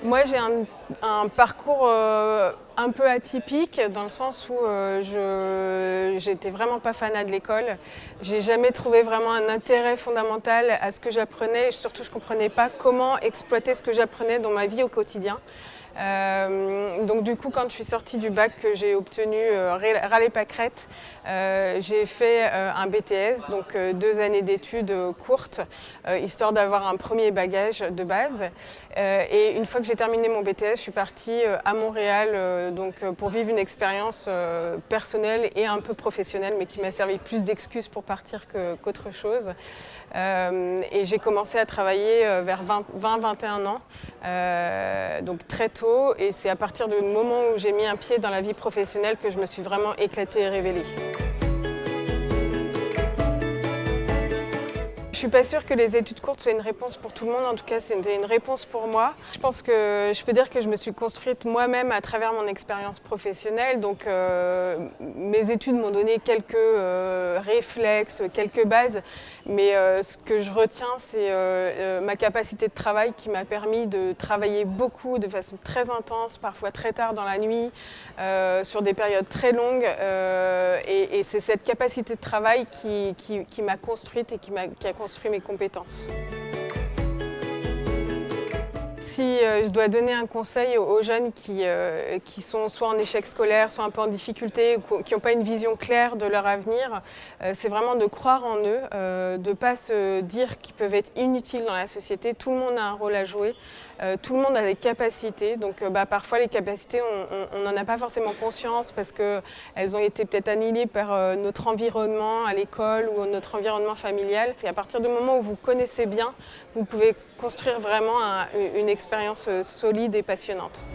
Moi, j'ai un parcours un peu atypique dans le sens où j'étais vraiment pas fanat de l'école. J'ai jamais trouvé vraiment un intérêt fondamental à ce que j'apprenais et surtout je comprenais pas comment exploiter ce que j'apprenais dans ma vie au quotidien. Donc du coup, quand je suis sortie du bac que j'ai obtenu Râles-Pâquerettes, j'ai fait un BTS, donc 2 années d'études courtes, histoire d'avoir un premier bagage de base. Et une fois que j'ai terminé mon BTS, je suis partie à Montréal pour vivre une expérience personnelle et un peu professionnelle, mais qui m'a servi plus d'excuse pour partir qu'autre chose. Et j'ai commencé à travailler vers 20-21 ans, donc très tôt. Et c'est à partir du moment où j'ai mis un pied dans la vie professionnelle que je me suis vraiment éclatée et révélée. Je suis pas sûre que les études courtes soient une réponse pour tout le monde, en tout cas c'était une réponse pour moi. Je pense que je peux dire que je me suis construite moi-même à travers mon expérience professionnelle, donc mes études m'ont donné quelques réflexes, quelques bases, mais ce que je retiens c'est ma capacité de travail qui m'a permis de travailler beaucoup, de façon très intense, parfois très tard dans la nuit, sur des périodes très longues, et c'est cette capacité de travail qui m'a construite et qui a construit mes compétences. Si je dois donner un conseil aux jeunes qui sont soit en échec scolaire, soit un peu en difficulté, ou qui n'ont pas une vision claire de leur avenir, c'est vraiment de croire en eux, de ne pas se dire qu'ils peuvent être inutiles dans la société. Tout le monde a un rôle à jouer, tout le monde a des capacités. Donc parfois les capacités, on n'en a pas forcément conscience parce qu'elles ont été peut-être annihilées par notre environnement à l'école ou notre environnement familial. Et à partir du moment où vous connaissez bien, vous pouvez construire vraiment une expérience solide et passionnante.